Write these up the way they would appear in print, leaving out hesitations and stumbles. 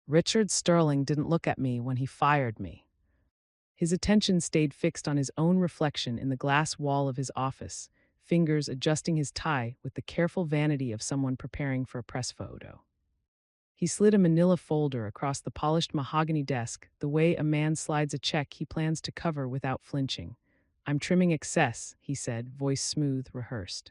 Richard Sterling didn't look at me when he fired me. His attention stayed fixed on his own reflection in the glass wall of his office, fingers adjusting his tie with the careful vanity of someone preparing for a press photo. He slid a manila folder across the polished mahogany desk the way a man slides a check he plans to cover without flinching. "I'm trimming excess," he said, voice smooth, rehearsed.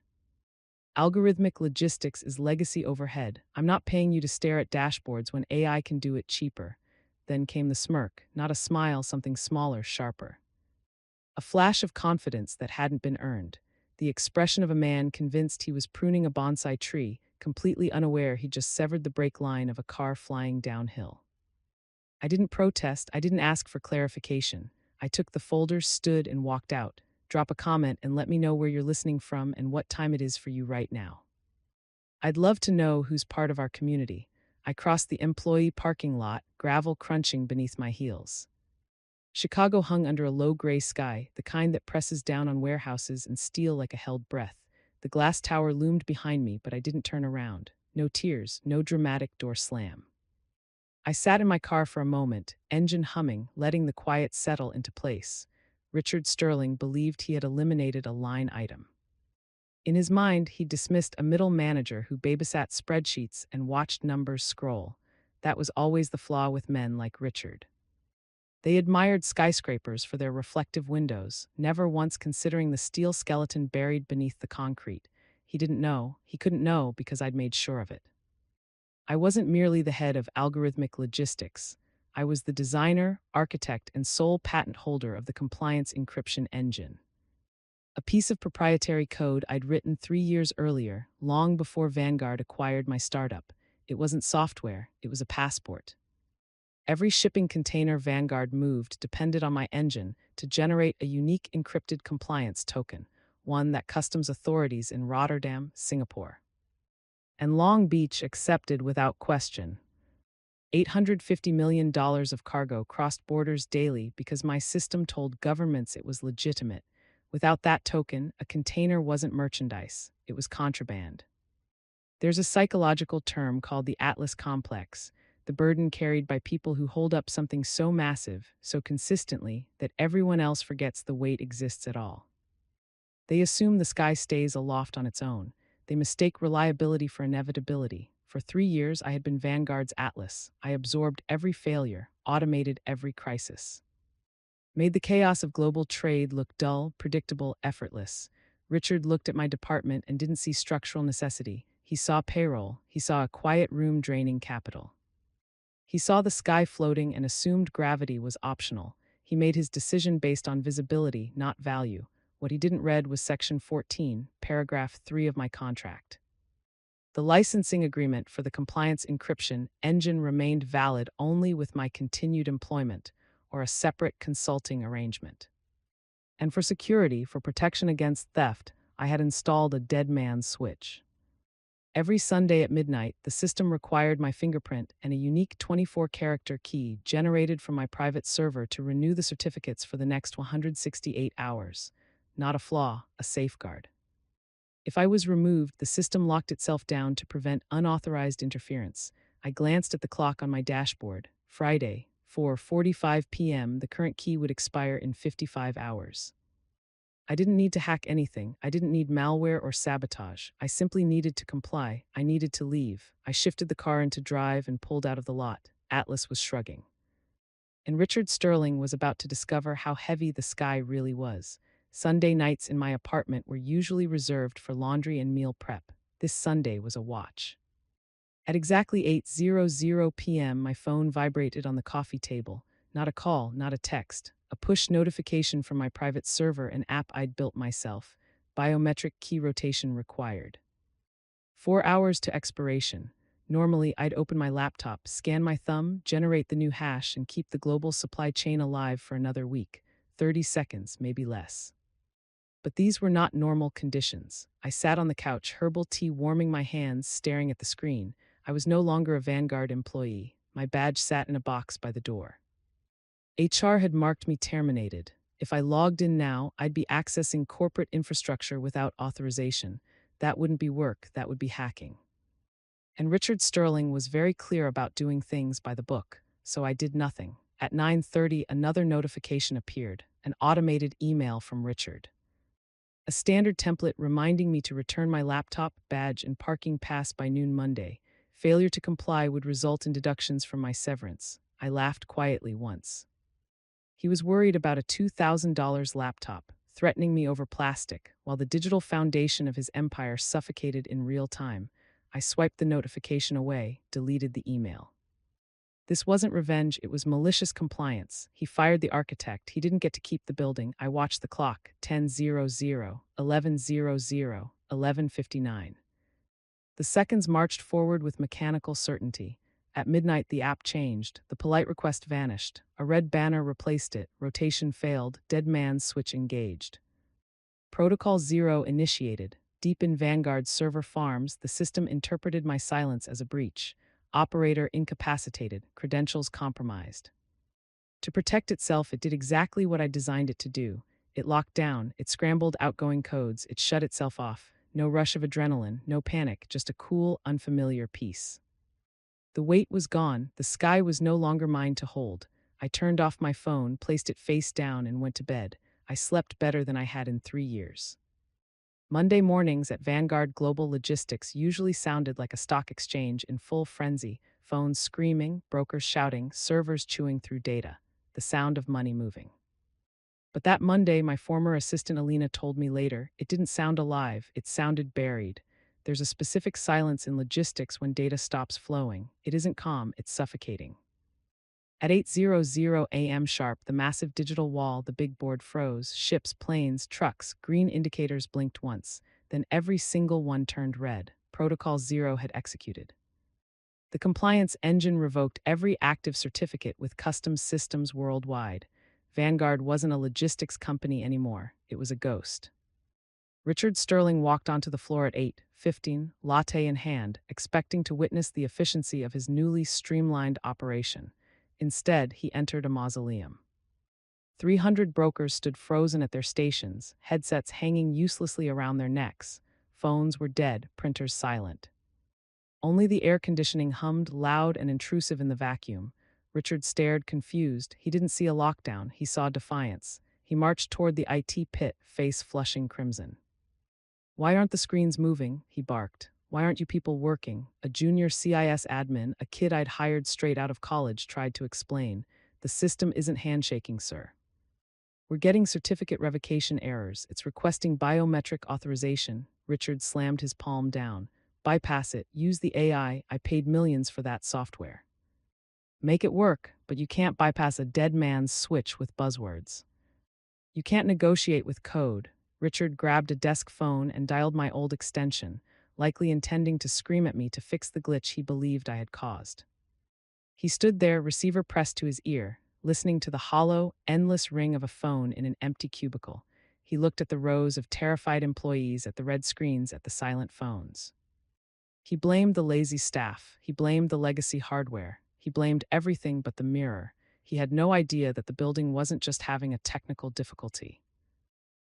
"Algorithmic logistics is legacy overhead. I'm not paying you to stare at dashboards when AI can do it cheaper." Then came the smirk, not a smile, something smaller, sharper. A flash of confidence that hadn't been earned. The expression of a man convinced he was pruning a bonsai tree, completely unaware he'd just severed the brake line of a car flying downhill. I didn't protest, I didn't ask for clarification. I took the folder, stood, and walked out. "Drop a comment and let me know where you're listening from and what time it is for you right now. I'd love to know who's part of our community." I crossed the employee parking lot, gravel crunching beneath my heels. Chicago hung under a low gray sky, the kind that presses down on warehouses and steel like a held breath. The glass tower loomed behind me, but I didn't turn around. No tears, no dramatic door slam. I sat in my car for a moment, engine humming, letting the quiet settle into place. Richard Sterling believed he had eliminated a line item. In his mind, he dismissed a middle manager who babysat spreadsheets and watched numbers scroll. That was always the flaw with men like Richard. They admired skyscrapers for their reflective windows, never once considering the steel skeleton buried beneath the concrete. He didn't know, he couldn't know because I'd made sure of it. I wasn't merely the head of algorithmic logistics. I was the designer, architect, and sole patent holder of the compliance encryption engine. A piece of proprietary code I'd written 3 years earlier, long before Vanguard acquired my startup. It wasn't software, it was a passport. Every shipping container Vanguard moved depended on my engine to generate a unique encrypted compliance token, one that customs authorities in Rotterdam, Singapore, and Long Beach accepted without question. $850 million of cargo crossed borders daily because my system told governments it was legitimate. Without that token, a container wasn't merchandise, it was contraband. There's a psychological term called the Atlas complex, the burden carried by people who hold up something so massive, so consistently, that everyone else forgets the weight exists at all. They assume the sky stays aloft on its own. They mistake reliability for inevitability. For 3 years, I had been Vanguard's Atlas. I absorbed every failure, automated every crisis. Made the chaos of global trade look dull, predictable, effortless. Richard looked at my department and didn't see structural necessity. He saw payroll. He saw a quiet room draining capital. He saw the sky floating and assumed gravity was optional. He made his decision based on visibility, not value. What he didn't read was Section 14, Paragraph 3 of my contract. The licensing agreement for the compliance encryption engine remained valid only with my continued employment, or a separate consulting arrangement. And for security, for protection against theft, I had installed a dead man's switch. Every Sunday at midnight, the system required my fingerprint and a unique 24-character key generated from my private server to renew the certificates for the next 168 hours. Not a flaw, a safeguard. If I was removed, the system locked itself down to prevent unauthorized interference. I glanced at the clock on my dashboard. Friday, 4:45 p.m., the current key would expire in 55 hours. I didn't need to hack anything. I didn't need malware or sabotage. I simply needed to comply. I needed to leave. I shifted the car into drive and pulled out of the lot. Atlas was shrugging. And Richard Sterling was about to discover how heavy the sky really was. Sunday nights in my apartment were usually reserved for laundry and meal prep. This Sunday was a watch. At exactly 8:00 p.m., my phone vibrated on the coffee table. Not a call, not a text. A push notification from my private server, an app I'd built myself. Biometric key rotation required. 4 hours to expiration. Normally, I'd open my laptop, scan my thumb, generate the new hash, and keep the global supply chain alive for another week. 30 seconds, maybe less. But these were not normal conditions. I sat on the couch, herbal tea warming my hands, staring at the screen. I was no longer a Vanguard employee. My badge sat in a box by the door. HR had marked me terminated. If I logged in now, I'd be accessing corporate infrastructure without authorization. That wouldn't be work, that would be hacking. And Richard Sterling was very clear about doing things by the book, so I did nothing. At 9:30, another notification appeared, an automated email from Richard. A standard template reminding me to return my laptop, badge, and parking pass by noon Monday. Failure to comply would result in deductions from my severance. I laughed quietly once. He was worried about a $2,000 laptop, threatening me over plastic, while the digital foundation of his empire suffocated in real time. I swiped the notification away, deleted the email. This wasn't revenge, it was malicious compliance. He fired the architect. He didn't get to keep the building. I watched the clock. 10:00, 11:00, 11:59. The seconds marched forward with mechanical certainty. At midnight, the app changed. The polite request vanished. A red banner replaced it. Rotation failed. Dead man's switch engaged. Protocol 0 initiated. Deep in Vanguard's server farms, the system interpreted my silence as a breach. Operator incapacitated. Credentials compromised. To protect itself, it did exactly what I designed it to do. It locked down. It scrambled outgoing codes. It shut itself off. No rush of adrenaline, no panic, just a cool, unfamiliar peace. The weight was gone. The sky was no longer mine to hold. I turned off my phone, placed it face down, and went to bed. I slept better than I had in 3 years. Monday mornings at Vanguard Global Logistics usually sounded like a stock exchange in full frenzy, phones screaming, brokers shouting, servers chewing through data, the sound of money moving. But that Monday, my former assistant Alina told me later, it didn't sound alive, it sounded buried. There's a specific silence in logistics when data stops flowing. It isn't calm, it's suffocating. At 8:00 a.m. sharp, the massive digital wall, the big board froze. Ships, planes, trucks, green indicators blinked once. Then every single one turned red. Protocol 0 had executed. The compliance engine revoked every active certificate with custom systems worldwide. Vanguard wasn't a logistics company anymore. It was a ghost. Richard Sterling walked onto the floor at 8:15, latte in hand, expecting to witness the efficiency of his newly streamlined operation. Instead, he entered a mausoleum. 300 brokers stood frozen at their stations, headsets hanging uselessly around their necks. Phones were dead, printers silent. Only the air conditioning hummed loud and intrusive in the vacuum. Richard stared, confused. He didn't see a lockdown, he saw defiance. He marched toward the IT pit, face flushing crimson. "Why aren't the screens moving?" he barked. "Why aren't you people working?" A junior CIS admin, a kid I'd hired straight out of college, tried to explain. "The system isn't handshaking, sir. We're getting certificate revocation errors. It's requesting biometric authorization." Richard slammed his palm down. "Bypass it. Use the AI. I paid millions for that software. Make it work, but you can't bypass a dead man's switch with buzzwords. You can't negotiate with code." Richard grabbed a desk phone and dialed my old extension, likely intending to scream at me to fix the glitch he believed I had caused. He stood there, receiver pressed to his ear, listening to the hollow, endless ring of a phone in an empty cubicle. He looked at the rows of terrified employees, at the red screens, at the silent phones. He blamed the lazy staff. He blamed the legacy hardware. He blamed everything but the mirror. He had no idea that the building wasn't just having a technical difficulty.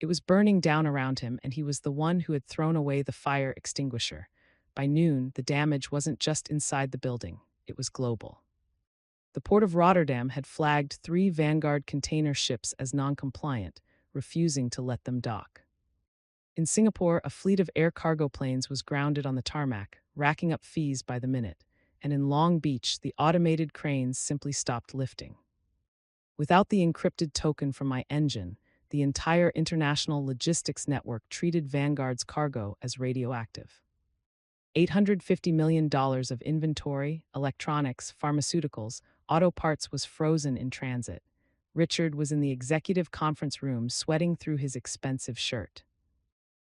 It was burning down around him, and he was the one who had thrown away the fire extinguisher. By noon, the damage wasn't just inside the building, it was global. The Port of Rotterdam had flagged 3 Vanguard container ships as non-compliant, refusing to let them dock. In Singapore, a fleet of air cargo planes was grounded on the tarmac, racking up fees by the minute, and in Long Beach, the automated cranes simply stopped lifting. Without the encrypted token from my engine, the entire international logistics network treated Vanguard's cargo as radioactive. $850 million of inventory, electronics, pharmaceuticals, auto parts was frozen in transit. Richard was in the executive conference room, sweating through his expensive shirt.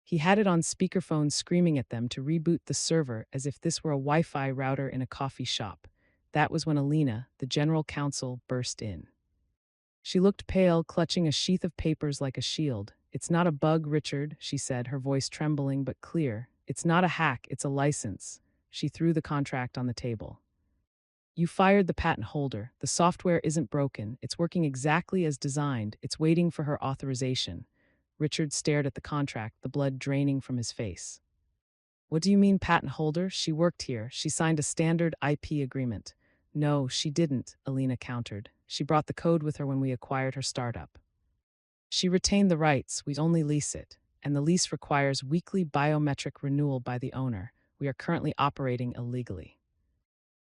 He had it on speakerphone, screaming at them to reboot the server as if this were a Wi-Fi router in a coffee shop. That was when Alina, the general counsel, burst in. She looked pale, clutching a sheath of papers like a shield. "It's not a bug, Richard," she said, her voice trembling but clear. "It's not a hack, it's a license." She threw the contract on the table. "You fired the patent holder. The software isn't broken. It's working exactly as designed. It's waiting for her authorization." Richard stared at the contract, the blood draining from his face. What do you mean, patent holder? She worked here. She signed a standard IP agreement. No, she didn't, Alina countered. She brought the code with her when we acquired her startup. She retained the rights, we only lease it, and the lease requires weekly biometric renewal by the owner. We are currently operating illegally.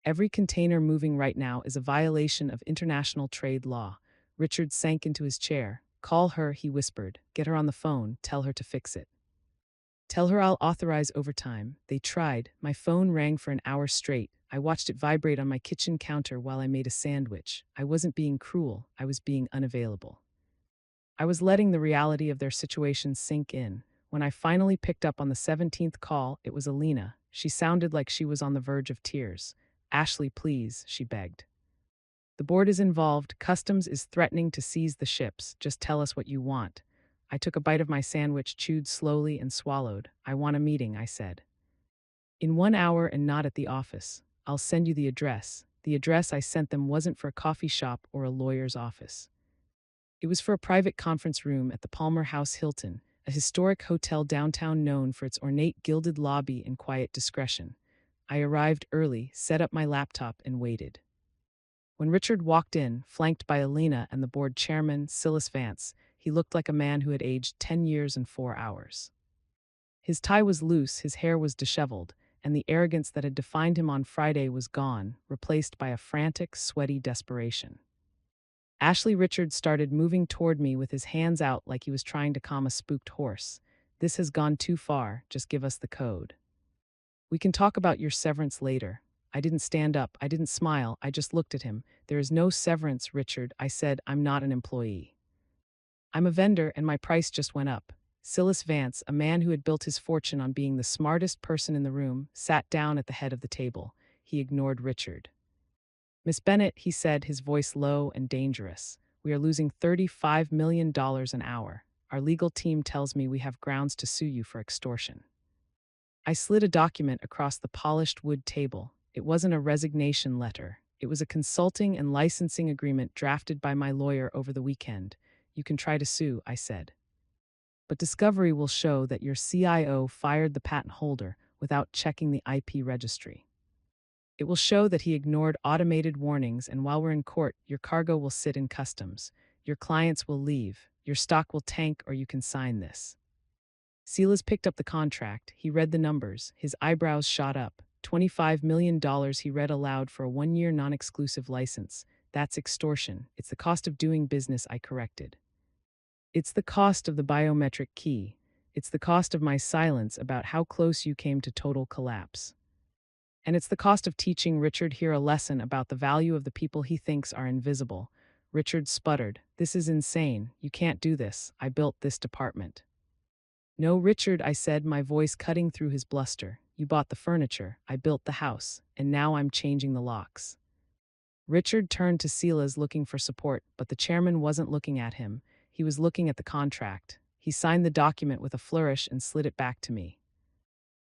Every container moving right now is a violation of international trade law. Richard sank into his chair. Call her, he whispered. Get her on the phone. Tell her to fix it. Tell her I'll authorize overtime. They tried. My phone rang for an hour straight. I watched it vibrate on my kitchen counter while I made a sandwich. I wasn't being cruel. I was being unavailable. I was letting the reality of their situation sink in. When I finally picked up on the 17th call, it was Alina. She sounded like she was on the verge of tears. Ashley, please, she begged. The board is involved. Customs is threatening to seize the ships. Just tell us what you want. I took a bite of my sandwich, chewed slowly, and swallowed. I want a meeting, I said. In 1 hour and not at the office. I'll send you the address. The address I sent them wasn't for a coffee shop or a lawyer's office. It was for a private conference room at the Palmer House Hilton, a historic hotel downtown known for its ornate gilded lobby and quiet discretion. I arrived early, set up my laptop, and waited. When Richard walked in, flanked by Alina and the board chairman, Silas Vance, he looked like a man who had aged 10 years and 4 hours. His tie was loose, his hair was disheveled, and the arrogance that had defined him on Friday was gone, replaced by a frantic, sweaty desperation. Ashley Richard started moving toward me with his hands out like he was trying to calm a spooked horse. This has gone too far, just give us the code. We can talk about your severance later. I didn't stand up, I didn't smile, I just looked at him. There is no severance, Richard, I said. I'm not an employee. I'm a vendor and my price just went up. Silas Vance, a man who had built his fortune on being the smartest person in the room, sat down at the head of the table. He ignored Richard. Miss Bennett, he said, his voice low and dangerous. We are losing $35 million an hour. Our legal team tells me we have grounds to sue you for extortion. I slid a document across the polished wood table. It wasn't a resignation letter. It was a consulting and licensing agreement drafted by my lawyer over the weekend. You can try to sue, I said. But discovery will show that your CIO fired the patent holder without checking the IP registry. It will show that he ignored automated warnings, and while we're in court, your cargo will sit in customs. Your clients will leave. Your stock will tank, or you can sign this. Silas picked up the contract. He read the numbers. His eyebrows shot up. $25 million, he read aloud, for a 1-year non-exclusive license. That's extortion. It's the cost of doing business, I corrected. It's the cost of the biometric key. It's the cost of my silence about how close you came to total collapse. And it's the cost of teaching Richard here a lesson about the value of the people he thinks are invisible. Richard sputtered. This is insane. You can't do this. I built this department. No, Richard, I said, my voice cutting through his bluster. You bought the furniture. I built the house. And now I'm changing the locks. Richard turned to Silas, looking for support, but the chairman wasn't looking at him. He was looking at the contract. He signed the document with a flourish and slid it back to me.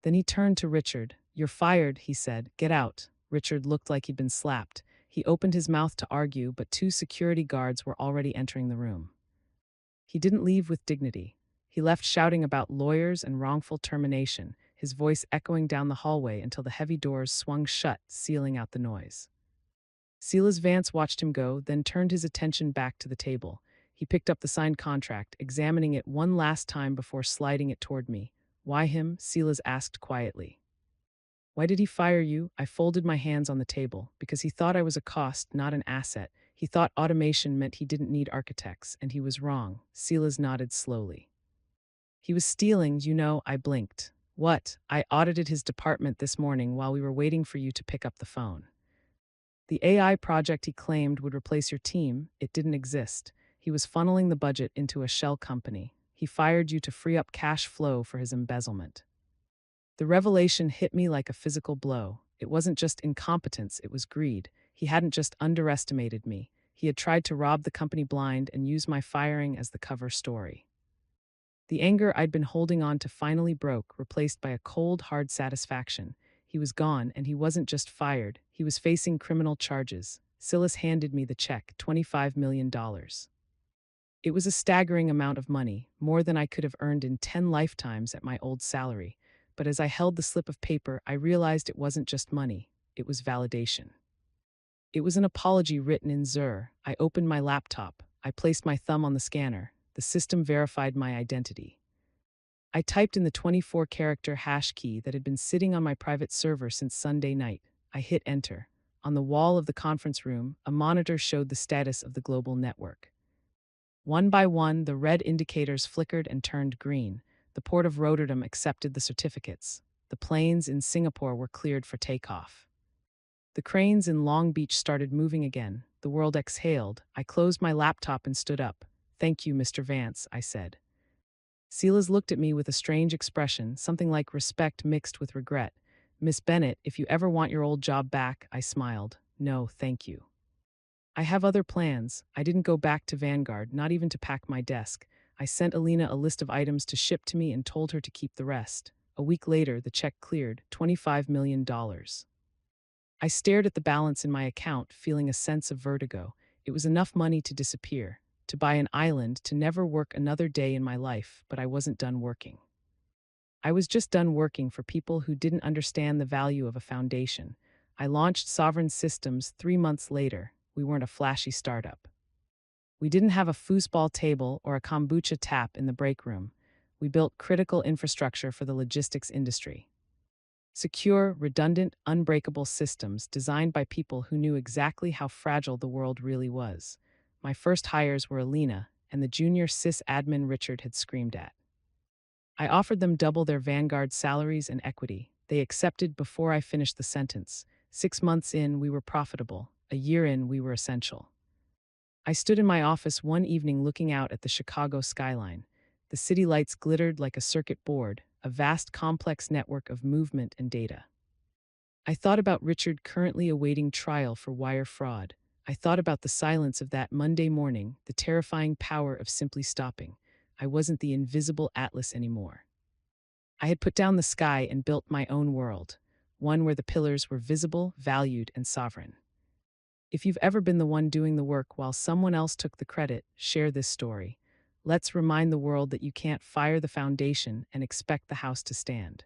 Then he turned to Richard. You're fired, he said. Get out. Richard looked like he'd been slapped. He opened his mouth to argue, but 2 security guards were already entering the room. He didn't leave with dignity. He left shouting about lawyers and wrongful termination, his voice echoing down the hallway until the heavy doors swung shut, sealing out the noise. Silas Vance watched him go, then turned his attention back to the table. He picked up the signed contract, examining it one last time before sliding it toward me. Why him? Silas asked quietly. Why did he fire you? I folded my hands on the table. Because he thought I was a cost, not an asset. He thought automation meant he didn't need architects, and he was wrong. Silas nodded slowly. He was stealing, you know. I blinked. What? I audited his department this morning while we were waiting for you to pick up the phone. The AI project he claimed would replace your team, it didn't exist. He was funneling the budget into a shell company. He fired you to free up cash flow for his embezzlement. The revelation hit me like a physical blow. It wasn't just incompetence, it was greed. He hadn't just underestimated me. He had tried to rob the company blind and use my firing as the cover story. The anger I'd been holding on to finally broke, replaced by a cold, hard satisfaction. He was gone, and he wasn't just fired. He was facing criminal charges. Silas handed me the check, $25 million. It was a staggering amount of money, more than I could have earned in 10 lifetimes at my old salary. but as I held the slip of paper, I realized it wasn't just money, it was validation. It was an apology written in Zur. I opened my laptop. I placed my thumb on the scanner. The system verified my identity. I typed in the 24-character hash key that had been sitting on my private server since Sunday night. I hit enter. On the wall of the conference room, a monitor showed the status of the global network. One by one, the red indicators flickered and turned green. The port of Rotterdam accepted the certificates. The planes in Singapore were cleared for takeoff. The cranes in Long Beach started moving again. The world exhaled. I closed my laptop and stood up. "Thank you, Mr. Vance," I said. Silas looked at me with a strange expression, something like respect mixed with regret. "Miss Bennett, if you ever want your old job back," I smiled. "No, thank you. I have other plans." I didn't go back to Vanguard, not even to pack my desk. I sent Alina a list of items to ship to me and told her to keep the rest. A week later, the check cleared, $25 million. I stared at the balance in my account, feeling a sense of vertigo. It was enough money to disappear, to buy an island, to never work another day in my life, but I wasn't done working. I was just done working for people who didn't understand the value of a foundation. I launched Sovereign Systems 3 months later. We weren't a flashy startup. We didn't have a foosball table or a kombucha tap in the break room. We built critical infrastructure for the logistics industry. Secure, redundant, unbreakable systems designed by people who knew exactly how fragile the world really was. My first hires were Alina and the junior sysadmin Richard had screamed at. I offered them double their Vanguard salaries and equity. They accepted before I finished the sentence. 6 months in, we were profitable. A year in, we were essential. I stood in my office one evening looking out at the Chicago skyline. The city lights glittered like a circuit board, a vast complex network of movement and data. I thought about Richard currently awaiting trial for wire fraud. I thought about the silence of that Monday morning, the terrifying power of simply stopping. I wasn't the invisible Atlas anymore. I had put down the sky and built my own world, one where the pillars were visible, valued, and sovereign. If you've ever been the one doing the work while someone else took the credit, share this story. Let's remind the world that you can't fire the foundation and expect the house to stand.